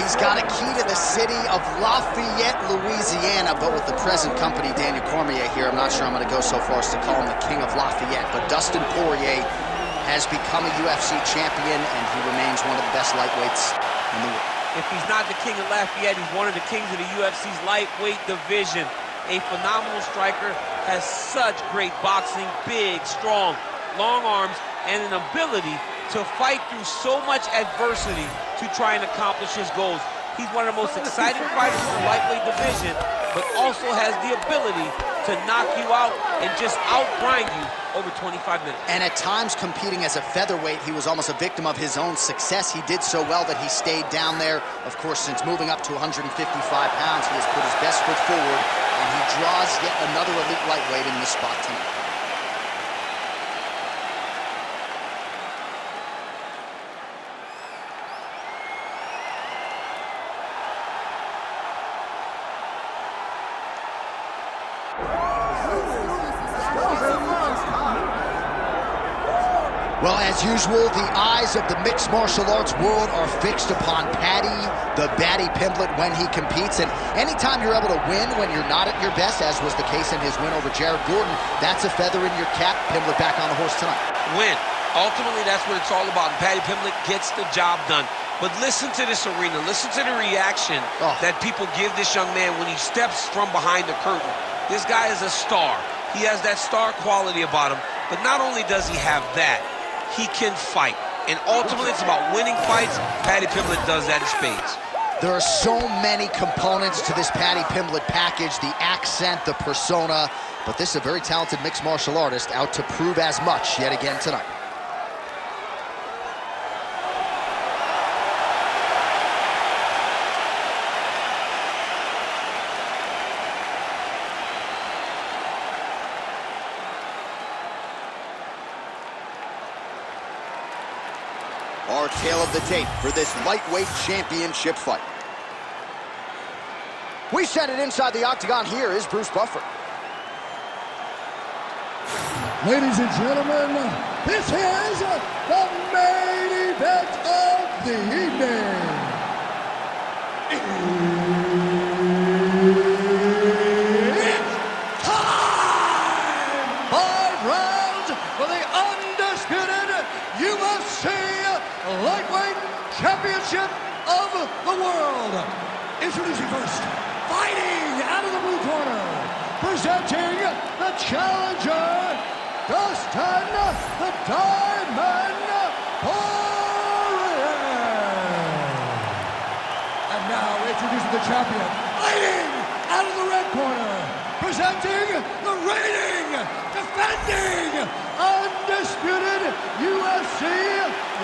He's got a key to the city of Lafayette, Louisiana, but with the present company, Daniel Cormier here, I'm not sure I'm going to go so far as to call him the king of Lafayette, but Dustin Poirier has become a UFC champion, and he remains one of the best lightweights in the world. If he's not the king of Lafayette, he's one of the kings of the UFC's lightweight division. A phenomenal striker, has such great boxing, big, strong, long arms, and an ability to fight through so much adversity to try and accomplish his goals. He's one of the most exciting fighters in the lightweight division, but also has the ability to knock you out and just outgrind you over 25 minutes. And at times, competing as a featherweight, he was almost a victim of his own success. He did so well that he stayed down there. Of course, since moving up to 155 pounds, he has put his best foot forward, and he draws yet another elite lightweight in this spot tonight. Well, as usual, the eyes of the mixed martial arts world are fixed upon Paddy, the Paddy Pimblett, when he competes. And anytime you're able to win when you're not at your best, as was the case in his win over Jared Gordon, that's a feather in your cap. Pimblett back on the horse tonight. Win. Ultimately, that's what it's all about. And Paddy Pimblett gets the job done. But listen to this arena. Listen to the reaction that people give this young man when he steps from behind the curtain. This guy is a star. He has that star quality about him. But not only does he have that, he can fight. And ultimately, it's about winning fights. Paddy Pimblett does that in spades. There are so many components to this Paddy Pimblett package, the accent, the persona, but this is a very talented mixed martial artist out to prove as much yet again tonight. Our tale of the tape for this lightweight championship fight. We set it inside the octagon. Here is Bruce Buffer. Ladies and gentlemen, this is the main event of the evening. It's time! 5 rounds for the undisputed UFC Lightweight Championship of the world. Introducing first, fighting out of the blue corner, presenting the challenger, Dustin the Diamond Poirier. And now introducing the champion, fighting out of the red corner, presenting the reigning, defending, undisputed UFC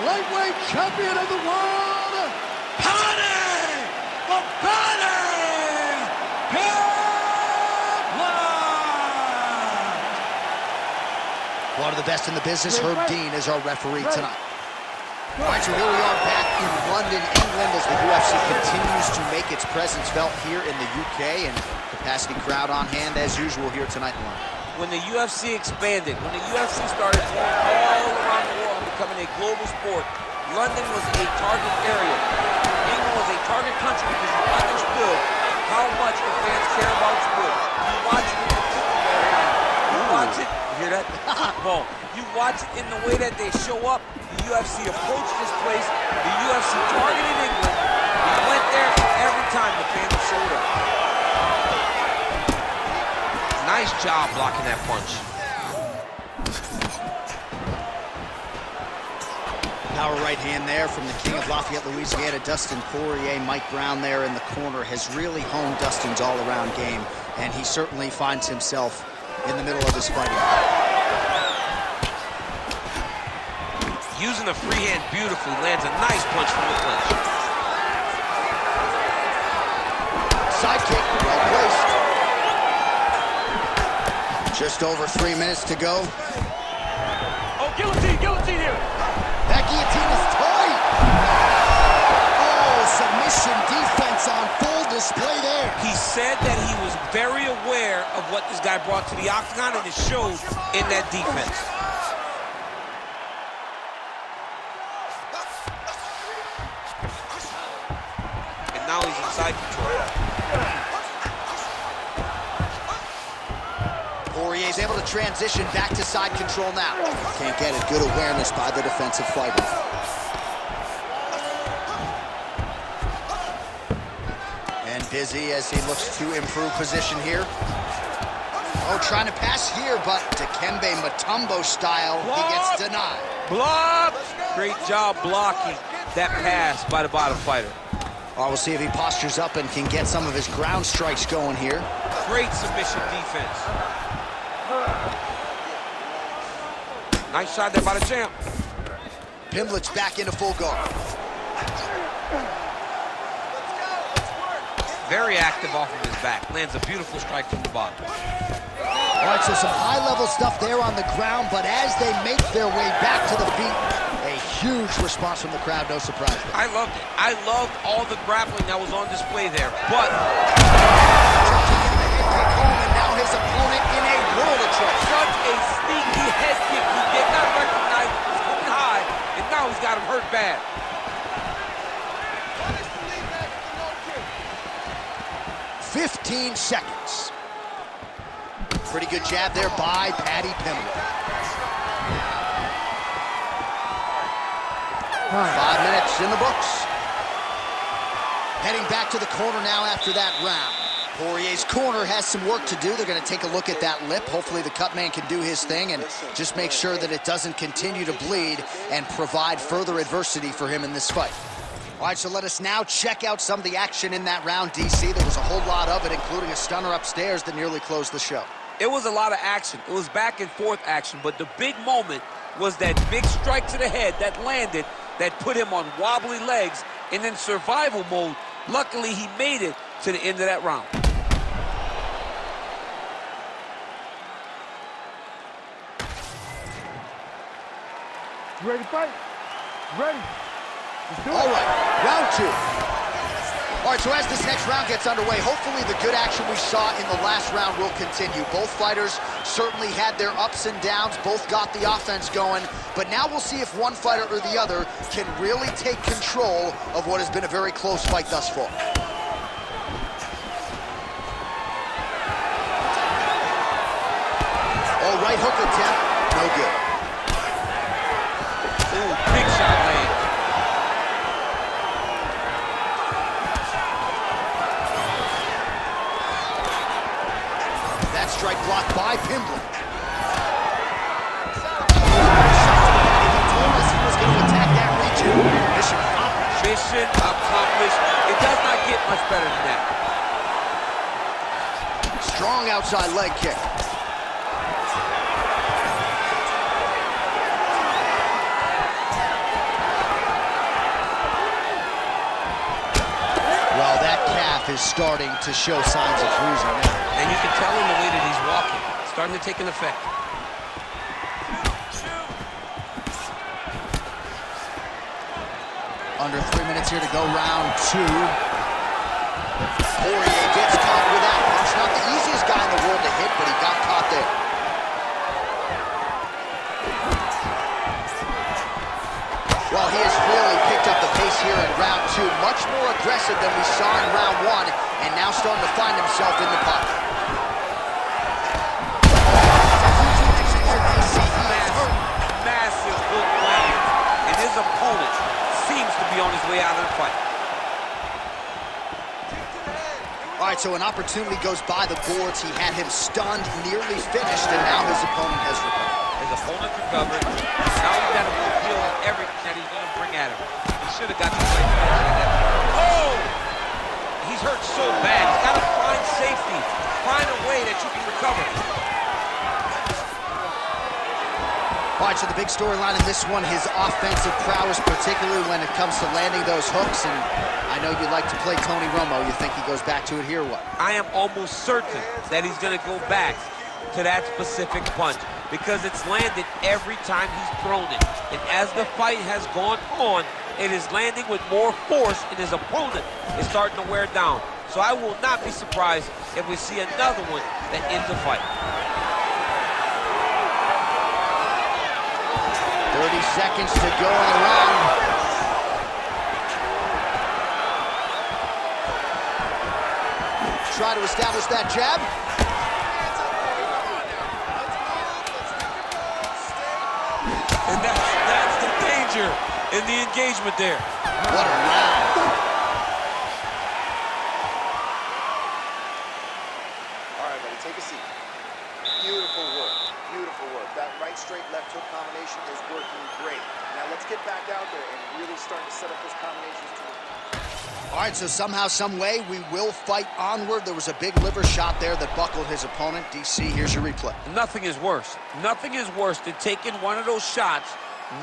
lightweight champion of the world, Paddy the Paddy Pimblett. One of the best in the business, Herb Dean, is our referee tonight. All right, so here we are back in London, England, as the UFC continues to make its presence felt here in the UK, and capacity crowd on hand as usual here tonight in London. When the UFC expanded, when the UFC started going all around the world, becoming a global sport, London was a target area. England was a target country because you understood how much the fans care about sport. You watch it in the ticket area. You watch it, you hear that? Well, you watch it in the way that they show up. The UFC approached this place. The UFC targeted England. We went there every time the fans showed up. Nice job blocking that punch. Power right hand there from the king of Lafayette, Louisiana, Dustin Poirier. Mike Brown there in the corner has really honed Dustin's all-around game, and he certainly finds himself in the middle of his fighting. Using the free hand beautifully, lands a nice punch from the clinch. Side kick, well placed. Just over 3 minutes to go. Oh, guillotine, guillotine here. That guillotine is tight. Oh, submission defense on full display there. He said that he was very aware of what this guy brought to the octagon, and it showed in that defense. And side control. Poirier's able to transition back to side control now. Can't get it. Good awareness by the defensive fighter. And busy as he looks to improve position here. Oh, trying to pass here, but Dikembe Mutombo style, he gets denied. Block! Great job blocking that pass by the bottom fighter. Well, we'll see if he postures up and can get some of his ground strikes going here. Great submission defense. Nice shot there by the champ. Pimblett's back into full guard. Very active off of his back. Lands a beautiful strike from the bottom. All right, so some high-level stuff there on the ground, but as they make their way back to the feet, a huge response from the crowd, no surprise there. I loved it. I loved all the grappling that was on display there, but... And now his opponent in a world of trouble. Such a sneaky head kick. He did not recognize it was coming high, and now he's got him hurt bad. $15 seconds. Pretty good jab there by Paddy Pimblett. 5 minutes in the books. Heading back to the corner now after that round. Poirier's corner has some work to do. They're going to take a look at that lip. Hopefully the cut man can do his thing and just make sure that it doesn't continue to bleed and provide further adversity for him in this fight. All right, so let us now check out some of the action in that round, DC. There was a whole lot of it, including a stunner upstairs that nearly closed the show. It was a lot of action. It was back and forth action, but the big moment was that big strike to the head that landed, that put him on wobbly legs and in survival mode. Luckily, he made it to the end of that round. You ready to fight? Ready. Let's do it. All right, round two. All right, so as this next round gets underway, hopefully the good action we saw in the last round will continue. Both fighters certainly had their ups and downs, both got the offense going, but now we'll see if one fighter or the other can really take control of what has been a very close fight thus far. All right, hook attempt, no good. Ooh, big shot land. That strike blocked by Pimblett. He told us he was going to attack that region. Mission accomplished. Mission accomplished. It does not get much better than that. Strong outside leg kick. Well, that calf is starting to show signs of bruising now. And you can tell in the way that he's walking. It's starting to take an effect. Under 3 minutes here to go, round two. Poirier gets caught with that punch. Not the easiest guy in the world to hit, but he got caught there. Well, he has really picked up the pace here in round two. Much more aggressive than we saw in round one, and now starting to find himself in the pocket. Massive hook lands, and his opponent seems to be on his way out of the fight. All right, so an opportunity goes by the boards. He had him stunned, nearly finished, and now his opponent has recovered. His opponent recovered. Now he's got to deal with everything that he's going to bring at him. He should have got the fight finished. Oh! He's hurt so bad. He's got to find safety. Find a way that you can recover. All right, so the big storyline in this one, his offensive prowess, particularly when it comes to landing those hooks. And I know you like to play Tony Romo. You think he goes back to it here or what? I am almost certain that he's going to go back to that specific punch because it's landed every time he's thrown it. And as the fight has gone on, it is landing with more force, and his opponent is starting to wear down. So I will not be surprised if we see another one that ends the fight. 30 seconds to go in the round. try to establish that jab. And that's the danger in the engagement there. What a round. All right, buddy, take a seat. Beautiful work, beautiful work. That right straight left hook combination is working great. Now let's get back out there and really start to set up those combinations to work. All right, so somehow, some way, we will fight onward. There was a big liver shot there that buckled his opponent. DC, here's your replay. Nothing is worse. Nothing is worse than taking one of those shots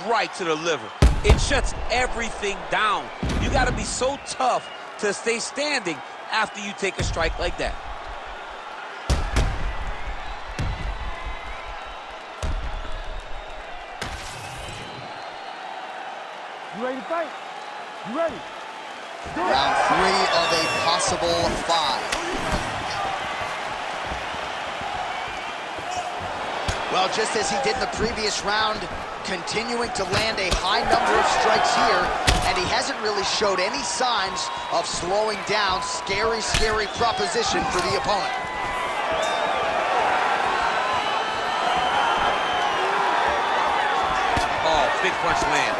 right to the liver. It shuts everything down. You got to be so tough to stay standing after you take a strike like that. You ready to fight? You ready? Round 3 of a possible 5. Well, just as he did in the previous round, continuing to land a high number of strikes here, and he hasn't really showed any signs of slowing down. Scary, scary proposition for the opponent. Oh, big punch land.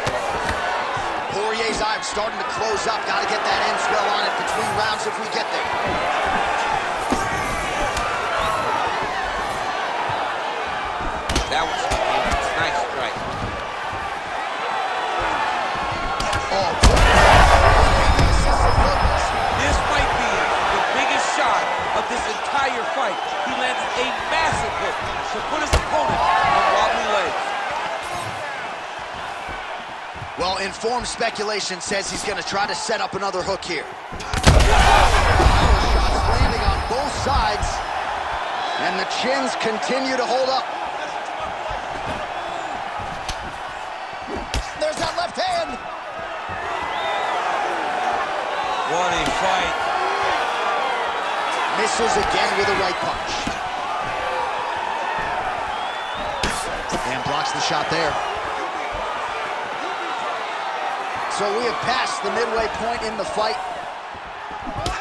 Poirier's eye starting to close up. Got to get that end swell on it between rounds if we get there. That was a nice strike. Oh, This might be the biggest shot of this entire fight. He landed a massive hook to put his opponent on wobbly legs. well, informed speculation says he's going to try to set up another hook here. Power shots landing on both sides, and the chins continue to hold up. There's that left hand. What a fight. Misses again with a right punch. And blocks the shot there. So we have passed the midway point in the fight.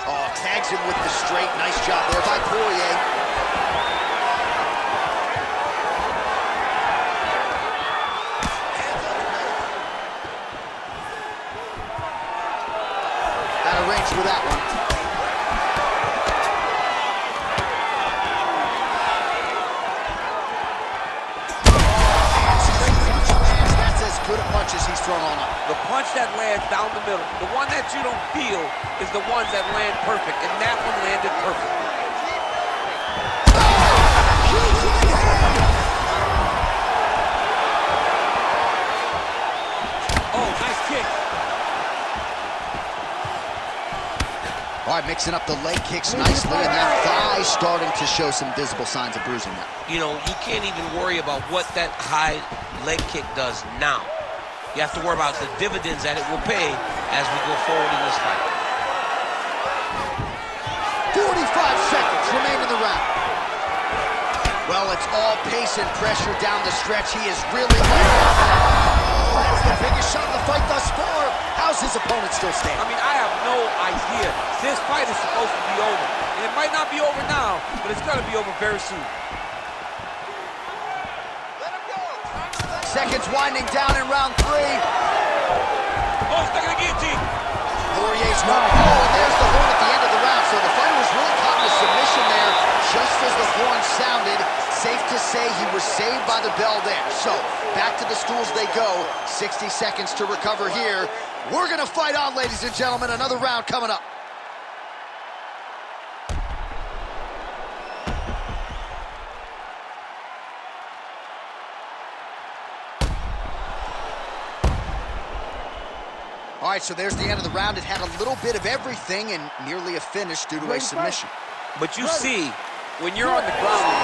Oh, tags him with the straight. Nice job there by Poirier. Out of range with that one. That's as good a punch as he's thrown all night. The punch that lands down the middle, the one that you don't feel, is the ones that land perfect, and that one landed perfect. Oh, nice kick. All right, mixing up the leg kicks nicely, and that thigh starting to show some visible signs of bruising now. You know, you can't even worry about what that high leg kick does now. You have to worry about the dividends that it will pay as we go forward in this fight. 45 seconds remain in the round. Well, it's all pace and pressure down the stretch. He is really... Oh, that's the biggest shot of the fight thus far. How's his opponent still standing? I mean, I have no idea. This fight is supposed to be over. And it might not be over now, but it's going to be over very soon. Seconds winding down in round 3. Oh, stuck in the guillotine. Poirier's not. Oh, and there's the horn at the end of the round. So the fighter was really caught in a submission there just as the horn sounded. Safe to say he was saved by the bell there. So back to the stools they go. 60 seconds to recover here. We're going to fight on, ladies and gentlemen. Another round coming up. All right, so there's the end of the round. It had a little bit of everything and nearly a finish due to a submission. But you see, when you're on the ground,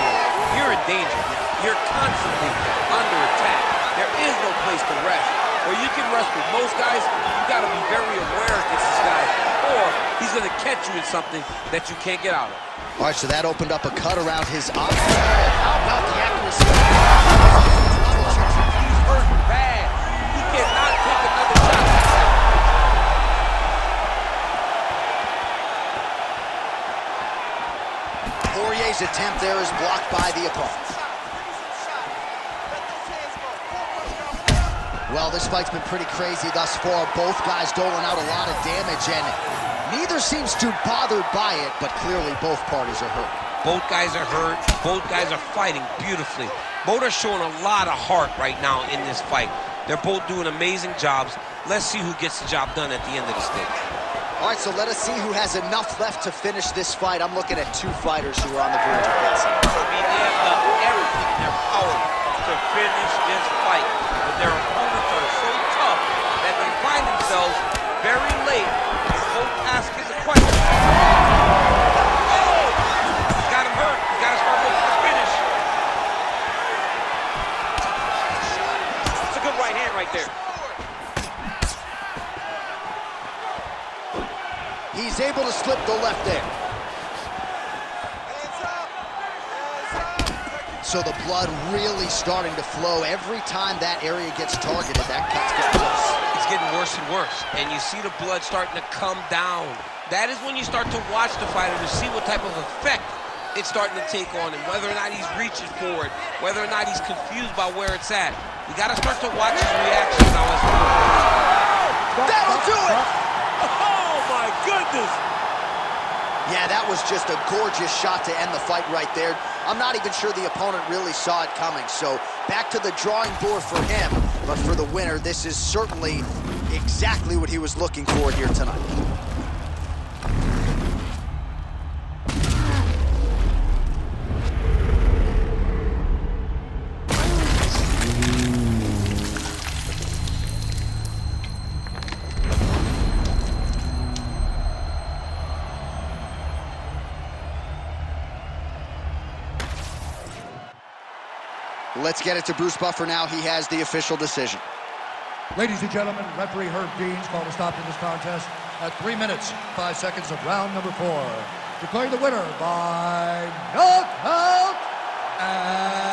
you're in danger. You're constantly under attack. There is no place to rest. Where you can rest with most guys, you got to be very aware against this guy, or he's going to catch you in something that you can't get out of. All right, so that opened up a cut around his eye. How about the accuracy? He's hurt bad. He cannot take another shot. Poirier's attempt there is blocked by the opponent. Well, this fight's been pretty crazy thus far. Both guys doling out a lot of damage, and neither seems too bothered by it, but clearly both parties are hurt. Both guys are hurt. Both guys are fighting beautifully. Both are showing a lot of heart right now in this fight. They're both doing amazing jobs. Let's see who gets the job done at the end of the stage. All right, so let us see who has enough left to finish this fight. I'm looking at two fighters who are on the verge of dancing. I mean, they have done everything in their power to finish this fight. But their opponents are so tough that they find themselves very late and both asking the question. Oh! He's got him hurt. He's got to start looking for finish. It's a good right hand right there. He's able to slip the left there. So the blood really starting to flow. Every time that area gets targeted, that cut's getting worse. It's getting worse and worse, and you see the blood starting to come down. That is when you start to watch the fighter to see what type of effect it's starting to take on him, whether or not he's reaching for it, whether or not he's confused by where it's at. We got to start to watch his reaction now as we go. That'll do it! Oh, my goodness! Yeah, that was just a gorgeous shot to end the fight right there. I'm not even sure the opponent really saw it coming. So back to the drawing board for him. But for the winner, this is certainly exactly what he was looking for here tonight. Let's get it to Bruce Buffer now. He has the official decision. Ladies and gentlemen, referee Herb Deans called a stop to this contest at 3 minutes, 5 seconds of round number 4. Declaring the winner by knockout and